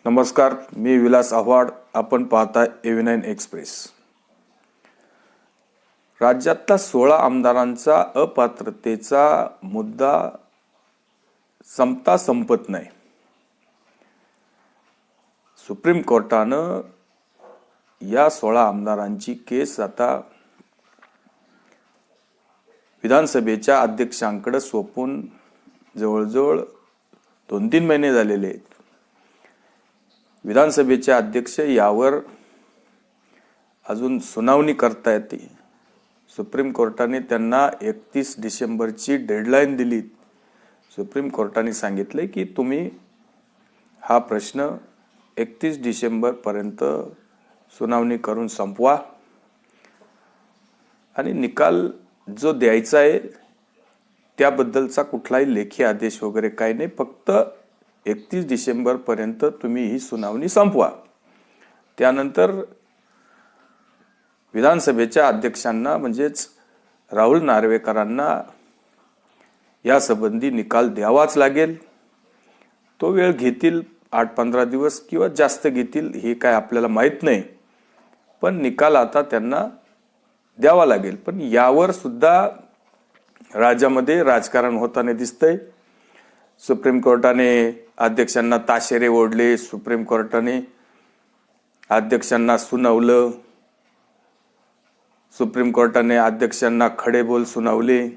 नमस्कार, मी विलास आव्हाड. आपण पाहताय AV9 एक्सप्रेस. राज्यातला 16 आमदारांचा अपात्रतेचा मुद्दा संपत नाही. सुप्रीम कोर्टानं या 16 आमदारांची केस आता विधानसभेच्या अध्यक्षांकडे सोपवून जवळजवळ 2-3 महिने झालेले आहेत. विधानसभेचे अध्यक्ष यावर अजून सुनावणी करता येते. सुप्रीम कोर्टाने त्यांना 31 डिसेंबरची डेडलाईन दिली. सुप्रीम कोर्टाने सांगितले की तुम्ही हा प्रश्न 31 डिसेंबरपर्यंत सुनावणी करून संपवा आणि निकाल जो द्यायचा आहे त्याबद्दलचा कुठलाही लेखी आदेश वगैरे काही नाही, फक्त 31 डिसेंबरपर्यंत तुम्ही ही सुनावणी संपवा. त्यानंतर विधानसभेच्या अध्यक्षांना म्हणजेच राहुल नार्वेकरांना यासंबंधी निकाल द्यावाच लागेल. तो वेळ घेतील, 8-15 दिवस किंवा जास्त घेतील हे काय आपल्याला माहीत नाही, पण निकाल आता त्यांना द्यावा लागेल. पण यावर सुद्धा राज्यामध्ये राजकारण होताना दिसतंय. सुप्रीम कोर्टाने अध्यक्षांना ताशेरे ओढले, सुप्रीम कोर्टाने अध्यक्षांना सुनावलं, सुप्रीम कोर्टाने अध्यक्षांना खडेबोल सुनावले.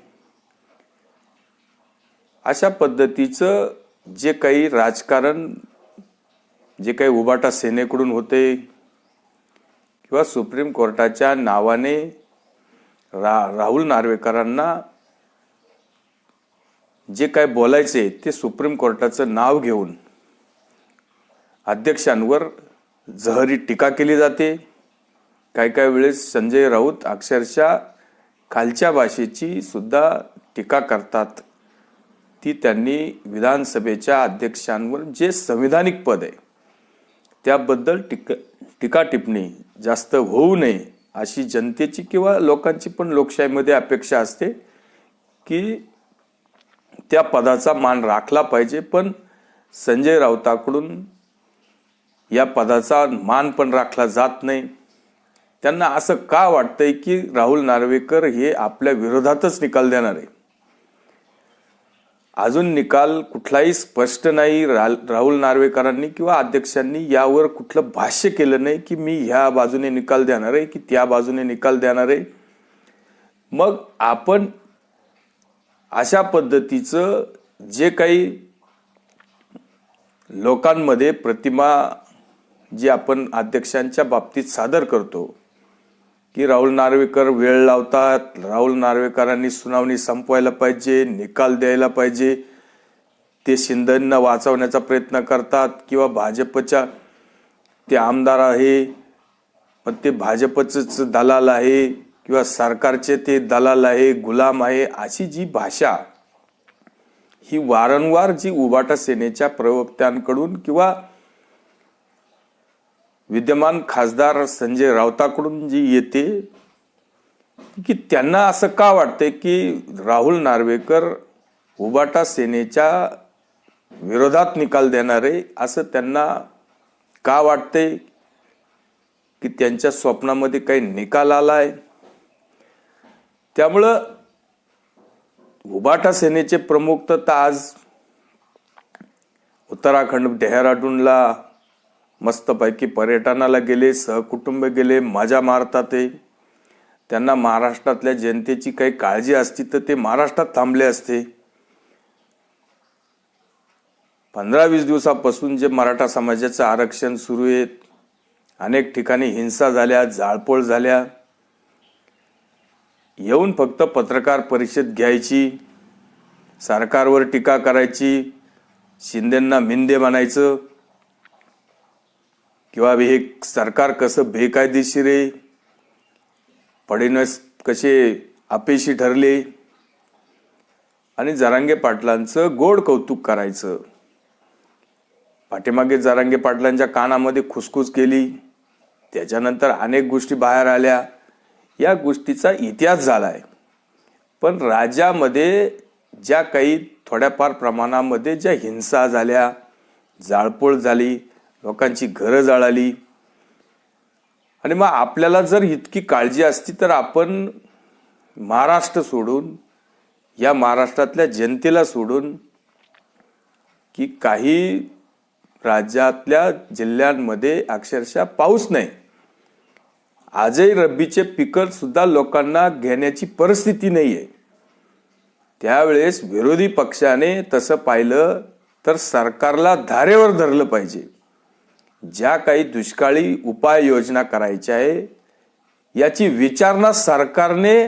अशा पद्धतीचं जे काही राजकारण, जे काही उबाटा सेनेकडून होते किंवा सुप्रीम कोर्टाच्या नावाने राहुल नार्वेकरांना जे काय बोलायचे ते सुप्रीम कोर्टाचं नाव घेऊन अध्यक्षांवर जहरी टीका केली जाते. काय वेळेस संजय राऊत अक्षरशः खालच्या भाषेची सुद्धा टीका करतात. ती त्यांनी विधानसभेच्या अध्यक्षांवर जे संविधानिक पद आहे त्याबद्दल टीका टिप्पणी जास्त होऊ नये अशी जनतेची किंवा लोकांची पण लोकशाहीमध्ये अपेक्षा असते की त्या पदाचा मान राखला पाहिजे. पण संजय राऊताकडून या पदाचा मान पण राखला जात नाही. त्यांना असं का वाटतंय की राहुल नार्वेकर हे आपल्या विरोधातच निकाल देणार आहे? अजून निकाल कुठलाही स्पष्ट नाही. राहुल नार्वेकरांनी किंवा अध्यक्षांनी यावर कुठलं भाष्य केलं नाही की मी ह्या बाजूने निकाल देणार आहे की त्या बाजूने निकाल देणार आहे. मग आपण अशा पद्धतीचं जे काही लोकांमध्ये प्रतिमा जी आपण अध्यक्षांच्या बाबतीत सादर करतो की राहुल नार्वेकर वेळ लावतात, राहुल नार्वेकरांनी सुनावणी संपवायला पाहिजे, निकाल द्यायला पाहिजे, ते शिंदेंना वाचवण्याचा प्रयत्न करतात किंवा भाजपच्या ते आमदार आहे पण ते भाजपचेच दलाल आहे किंवा सरकारचे ते दलाल आहे, गुलाम आहे, अशी जी भाषा ही वारंवार जी उबाटा सेनेच्या प्रवक्त्यांकडून किंवा विद्यमान खासदार संजय राऊताकडून जी येते की त्यांना असं का वाटते की राहुल नार्वेकर उबाटा सेनेच्या विरोधात निकाल देणारे, असं त्यांना का वाटते की त्यांच्या स्वप्नामध्ये काही निकाल आलाय? त्यामुळं उबाटा सेनेचे प्रमुख तर आज उत्तराखंड डेहराडूनला मस्तपैकी पर्यटनाला गेले, सहकुटुंब गेले, मजा मारतात. त्यांना महाराष्ट्रातल्या जनतेची काही काळजी असती तर ते महाराष्ट्रात थांबले असते. 15-20 दिवसापासून जे मराठा समाजाचं आरक्षण सुरू आहे, अनेक ठिकाणी हिंसा झाल्या, जाळपोळ झाल्या, येऊन फक्त पत्रकार परिषद घ्यायची, सरकारवर टीका करायची, शिंदेंना मिंदे म्हणायचं किंवा हे सरकार कसं बेकायदेशीर आहे, फडणवीस कसे अपयशी ठरले आणि जरांगे पाटलांचं गोड कौतुक करायचं. पाठीमागे जरांगे पाटलांच्या कानामध्ये खुसखुस केली, त्याच्यानंतर अनेक गोष्टी बाहेर आल्या. या गोष्टीचा इतिहास झालाय. पण राज्यामध्ये ज्या काही थोड्याफार प्रमाणामध्ये ज्या हिंसा झाल्या, जाळपोळ झाली, लोकांची घरं जळाली. आणि मग आपल्याला जर इतकी काळजी असती तर आपण महाराष्ट्र सोडून, या महाराष्ट्रातल्या जनतेला सोडून, की काही राज्यातल्या जिल्ह्यांमध्ये अक्षरशः पाऊस नाही, आजही रब्बीचे पिकं सुद्धा लोकांना घेण्याची परिस्थिती नाहीये, त्यावेळेस विरोधी पक्षाने तसं पाहिलं तर सरकारला धारेवर धरलं पाहिजे. ज्या काही दुष्काळी उपाययोजना करायच्या आहे याची विचारणा सरकारने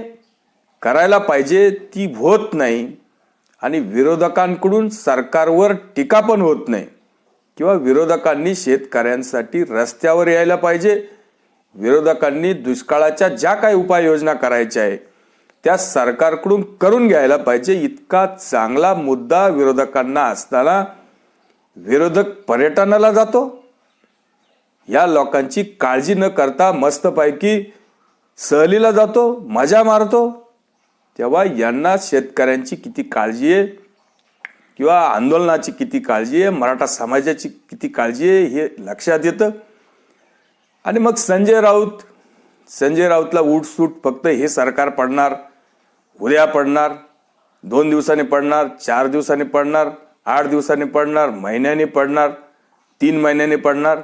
करायला पाहिजे, ती होत नाही. आणि विरोधकांकडून सरकारवर टीका पण होत नाही, किंवा विरोधकांनी शेतकऱ्यांसाठी रस्त्यावर यायला पाहिजे. विरोधकांनी दुष्काळाच्या ज्या काही उपाययोजना करायच्या आहे त्या सरकारकडून करून घ्यायला पाहिजे. इतका चांगला मुद्दा विरोधकांना असताना विरोधक पर्यटनाला जातो, या लोकांची काळजी न करता मस्तपैकी सहलीला जातो, मजा मारतो. तेव्हा यांना शेतकऱ्यांची किती काळजी आहे, किंवा आंदोलनाची किती काळजी आहे, मराठा समाजाची किती काळजी आहे हे लक्षात येतं. आणि मग संजय राऊतला उठसूट फक्त हे सरकार पडणार, उद्या पडणार, 2 दिवसांनी पडणार, 4 दिवसांनी पडणार, 8 दिवसांनी पडणार, महिन्याने पडणार, 3 महिन्याने पडणार.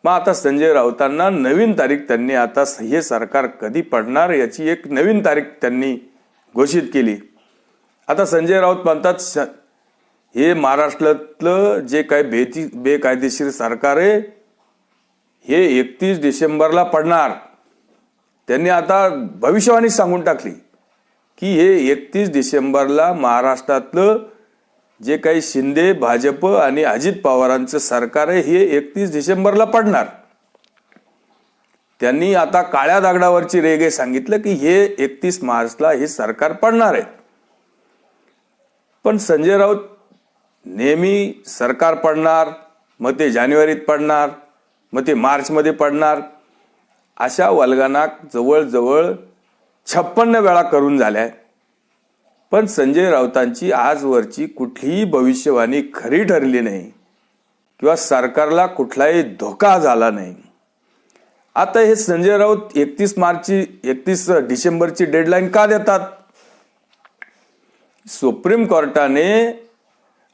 मग आता संजय राऊतांना नवीन तारीख, त्यांनी आता हे सरकार कधी पडणार याची एक नवीन तारीख त्यांनी घोषित केली. आता संजय राऊत म्हणतात हे महाराष्ट्रातलं जे काही बेकायदेशीर सरकार आहे हे 31 डिसेंबरला पडणार. त्यांनी आता भविष्यवाणी सांगून टाकली की हे 31 डिसेंबरला महाराष्ट्रातलं जे काही शिंदे, भाजप आणि अजित पवारांचं सरकार आहे हे 31 डिसेंबरला पडणार. त्यांनी आता काळ्या दगडावरची रेघे सांगितलं की हे 31 मार्चला हे सरकार पडणार आहे. पण संजय राऊत नेहमी सरकार पडणार, मग ते जानेवारीत पडणार, मग ते मार्चमध्ये पडणार, अशा वल्गना जवळजवळ 56 वेळा करून झाल्या. पण संजय राऊतांची आजवरची कुठलीही भविष्यवाणी खरी ठरली नाही, किंवा सरकारला कुठलाही धोका झाला नाही. आता हे संजय राऊत 31 डिसेंबरची डेडलाईन का देतात? सुप्रीम कोर्टाने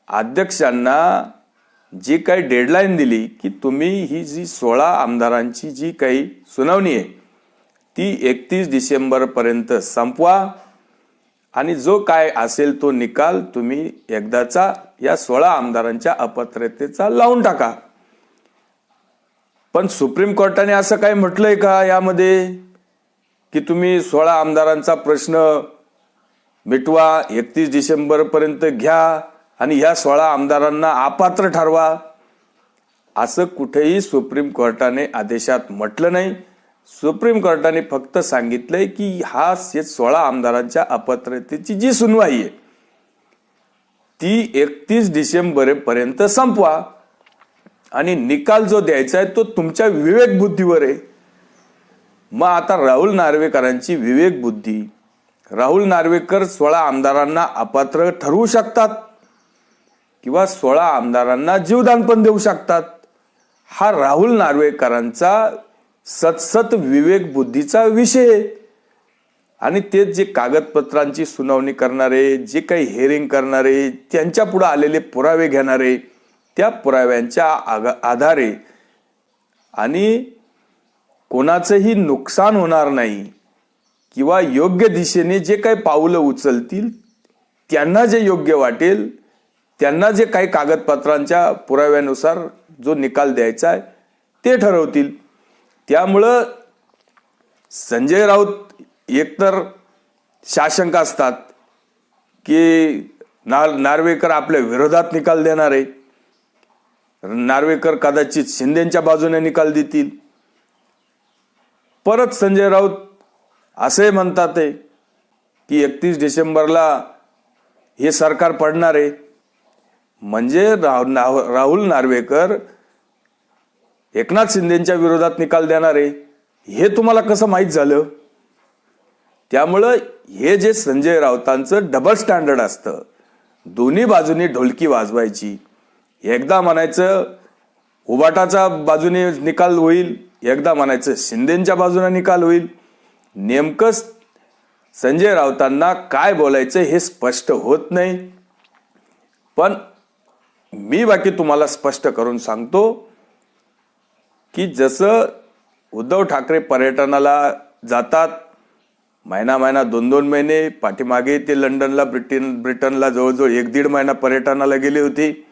अध्यक्षांना जी काही डेडलाईन दिली की तुम्ही ही जी 16 आमदारांची जी काही सुनावणी आहे ती 31 डिसेंबर पर्यंत संपवा, आणि जो काय असेल तो निकाल तुम्ही एकदाचा या 16 आमदारांच्या अपात्रतेचा लावून टाका. पण सुप्रीम कोर्टाने असं काही म्हटलंय का यामध्ये की तुम्ही 16 आमदारांचा प्रश्न मिटवा, 31 डिसेंबर पर्यंत घ्या आणि ह्या 16 आमदारांना अपात्र ठरवा? असं कुठेही सुप्रीम कोर्टाने आदेशात म्हटलं नाही. सुप्रीम कोर्टाने फक्त सांगितलंय की हा 16 आमदारांच्या अपात्रतेची जी सुनवाई आहे ती 31 डिसेंबर पर्यंत संपवा, आणि निकाल जो द्यायचा आहे तो तुमच्या विवेक बुद्धीवर आहे. मग आता राहुल नार्वेकरांची विवेक बुद्धी, राहुल नार्वेकर 16 आमदारांना अपात्र ठरवू शकतात किंवा 16 आमदारांना जीवदान पण देऊ शकतात. हा राहुल नार्वेकरांचा सतसत विवेक बुद्धीचा विषय आहे. आणि ते जे कागदपत्रांची सुनावणी करणारे, जे काही हिअरिंग करणारे, त्यांच्या पुढे आलेले पुरावे घेणारे, त्या पुराव्यांच्या आधारे आणि कोणाचंही नुकसान होणार नाही किंवा योग्य दिशेने जे काही पावलं उचलतील, त्यांना जे योग्य वाटेल, त्यांना जे काही कागदपत्रांच्या पुराव्यानुसार जो निकाल द्यायचा आहे ते ठरवतील. त्यामुळं संजय राऊत एकतर साशंक असतात की नार्वेकर आपल्या विरोधात निकाल देणार आहे, नार्वेकर कदाचित शिंदेच्या बाजूने निकाल देतील. परत संजय राऊत असे म्हणतात की 31 डिसेंबरला हे सरकार पडणार आहे, म्हणजे राहुल नार्वेकर एकनाथ शिंदेच्या विरोधात निकाल देणार आहे हे तुम्हाला कसं माहीत झालं? त्यामुळं हे जे संजय राऊतांचं डबल स्टँडर्ड असतं, दोन्ही बाजूनी ढोलकी वाजवायची. एकदा म्हणायचं उबाटाच्या बाजूने निकाल होईल, एकदा म्हणायचं शिंदेच्या बाजूने निकाल होईल. नेमकं संजय राऊतांना काय बोलायचं हे स्पष्ट होत नाही. पण मी बाकी तुम्हाला स्पष्ट करून सांगतो की जसं उद्धव ठाकरे पर्यटनाला जातात, महिना 2-2 महिने, पाठीमागे ते लंडनला ब्रिटनला जवळजवळ 1-1.5 महिना पर्यटनाला गेले होते.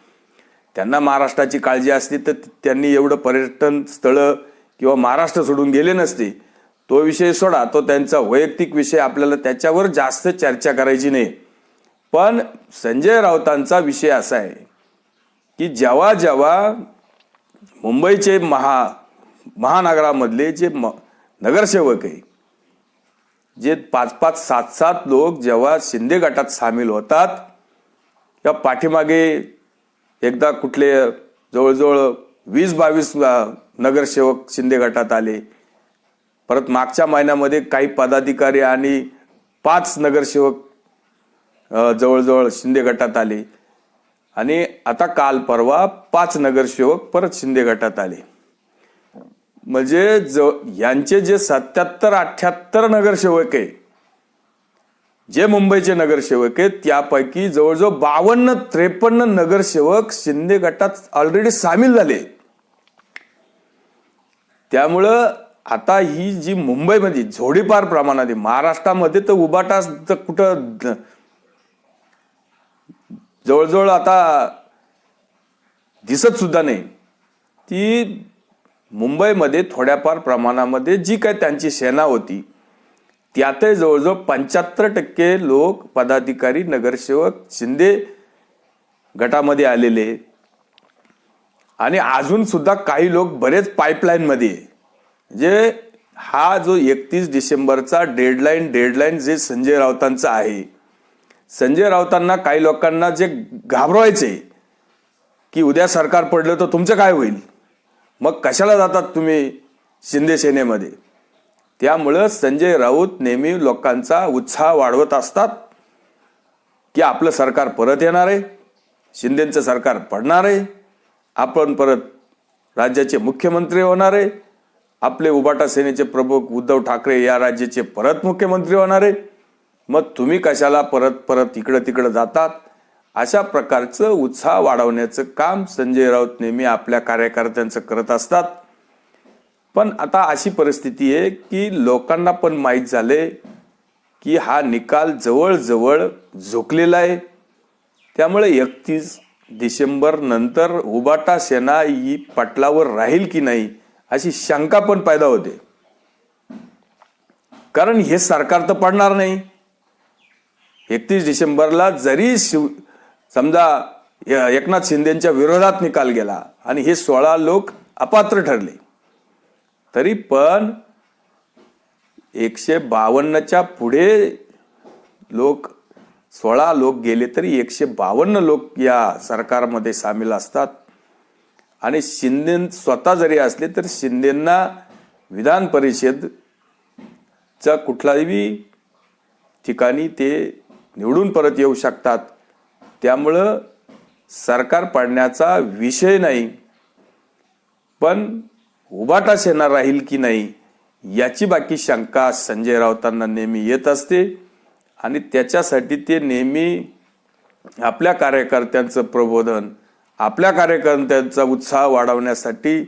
त्यांना महाराष्ट्राची काळजी असती तर त्यांनी एवढं पर्यटन स्थळं किंवा महाराष्ट्र सोडून गेले नसते. तो विषय सोडा, तो त्यांचा वैयक्तिक विषय, आपल्याला त्याच्यावर जास्त चर्चा करायची नाही. पण संजय राऊतांचा विषय असा आहे की जेव्हा जेव्हा मुंबईचे महानगरामधले जे नगरसेवक आहे, जे 5-5, 7-7 लोक जेव्हा शिंदे गटात सामील होतात, या पाठीमागे एकदा कुठले जवळजवळ 20-22 नगरसेवक शिंदे गटात आले. परत मागच्या महिन्यामध्ये काही पदाधिकारी आणि 5 नगरसेवक जवळजवळ शिंदे गटात आले. आणि आता काल परवा 5 नगरसेवक परत शिंदे गटात आले. म्हणजे यांचे जे 77-78 नगरसेवक आहे, जे मुंबईचे नगरसेवक आहेत, त्यापैकी जवळजवळ 52-53 नगरसेवक शिंदे गटात ऑलरेडी सामील झाले. त्यामुळं आता ही जी मुंबईमध्ये झोडीपार प्रमाणात, महाराष्ट्रामध्ये तर उबाटा कुठं जवळजवळ आता दिसत सुद्धा नाही. ती मुंबईमध्ये थोड्याफार प्रमाणामध्ये जी काय त्यांची सेना होती, त्यातही जवळजवळ 75% लोक, पदाधिकारी, नगरसेवक शिंदे गटामध्ये आलेले. आणि अजून सुद्धा काही लोक बरेच पाईपलाईन मध्ये. जे हा जो 31 डिसेंबरचा डेडलाईन जे संजय राऊतांचा आहे, संजय राऊतांना काही लोकांना जे घाबरवायचे की उद्या सरकार पडलं तर तुमचं काय होईल, मग कशाला जातात तुम्ही शिंदे सेनेमध्ये. त्यामुळं संजय राऊत नेहमी लोकांचा उत्साह वाढवत असतात की आपलं सरकार परत येणार आहे, शिंदेचं सरकार पडणार आहे, आपण परत राज्याचे मुख्यमंत्री होणार आहे, आपले उबाटा सेनेचे प्रमुख उद्धव ठाकरे या राज्याचे परत मुख्यमंत्री होणार आहे, मग तुम्ही कशाला परत इकडं तिकडं जातात. अशा प्रकारचं उत्साह वाढवण्याचं काम संजय राऊत नेहमी आपल्या कार्यकर्त्यांचं करत असतात. पण आता अशी परिस्थिती आहे की लोकांना पण माहीत झाले की हा निकाल जवळजवळ झुकलेला आहे. त्यामुळे 31 डिसेंबर नंतर उबाटा सेना ही पटलावर राहील की नाही अशी शंका पण पैदा होते. कारण हे सरकार तर पडणार नाही. 31 डिसेंबरला जरी समजा एकनाथ शिंदेच्या विरोधात निकाल गेला आणि हे 16 लोक अपात्र ठरले, तरी पण 152च्या पुढे लोक, 16 लोक गेले तरी 152 लोक या सरकारमध्ये सामील असतात. आणि शिंदे स्वतः जरी असले तर शिंदेंना विधान परिषदच्या कुठल्याही ठिकाणी ते निवडून परत येऊ शकतात. त्यामुळं सरकार पडण्याचा विषय नाही, पण उबाटा सेना राहील की नाही याची बाकी शंका संजय राऊतांना नेहमी येत असते. आणि त्याच्यासाठी ते नेहमी आपल्या कार्यकर्त्यांचं प्रबोधन, आपल्या कार्यकर्त्यांचा उत्साह वाढवण्यासाठी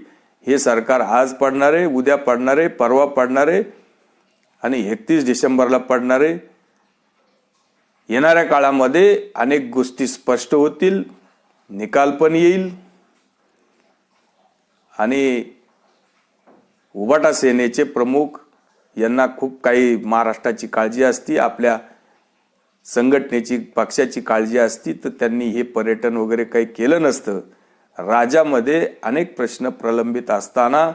हे सरकार आज पडणारे, उद्या पडणारे, परवा पडणारे आणि 31 डिसेंबरला पडणारे, येणाऱ्या काळामध्ये अनेक गोष्टी स्पष्ट होतील, निकाल पण येईल. आणि उबाटा सेनेचे प्रमुख यांना खूप काही महाराष्ट्राची काळजी असती, आपल्या संघटनेची, पक्षाची काळजी असती, तर त्यांनी हे पर्यटन वगैरे काही केलं नसतं. राज्यामध्ये अनेक प्रश्न प्रलंबित असताना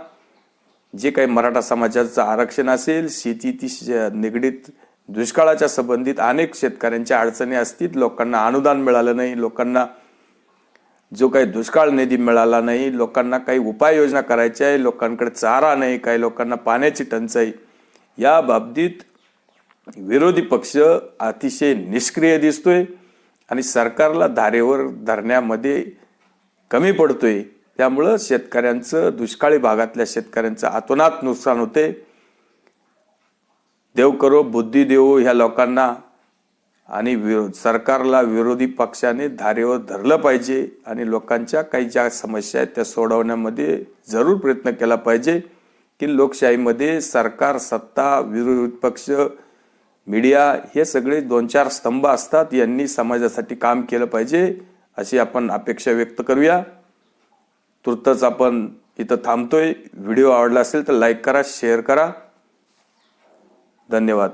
जे काही मराठा समाजाचं आरक्षण असेल, शेतीशी निगडीत दुष्काळाच्या संबंधित अनेक शेतकऱ्यांच्या अडचणी असतील, लोकांना अनुदान मिळालं नाही, लोकांना जो काही दुष्काळ निधी मिळाला नाही, लोकांना काही उपाययोजना करायच्या आहे, लोकांकडे चारा नाही, काही लोकांना पाण्याची टंचाई, या बाबतीत विरोधी पक्ष अतिशय निष्क्रिय दिसतोय आणि सरकारला धारेवर धरण्यामध्ये कमी पडतोय. त्यामुळं शेतकऱ्यांचं, दुष्काळी भागातल्या शेतकऱ्यांचं अतोनात नुकसान होते. देव करो बुद्धी देवो ह्या लोकांना आणि सरकारला विरोधी पक्षाने धारेवर धरलं पाहिजे आणि लोकांच्या काही ज्या समस्या आहेत त्या सोडवण्यामध्ये जरूर प्रयत्न केला पाहिजे की लोकशाहीमध्ये सरकार, सत्ता, विरोधी पक्ष, मीडिया हे सगळे 2-4 स्तंभ असतात. यांनी समाजासाठी काम केलं पाहिजे अशी आपण अपेक्षा व्यक्त करूया. तुर्तच आपण इथं थांबतोय. व्हिडिओ आवडला असेल तर लाईक करा, शेअर करा. धन्यवाद.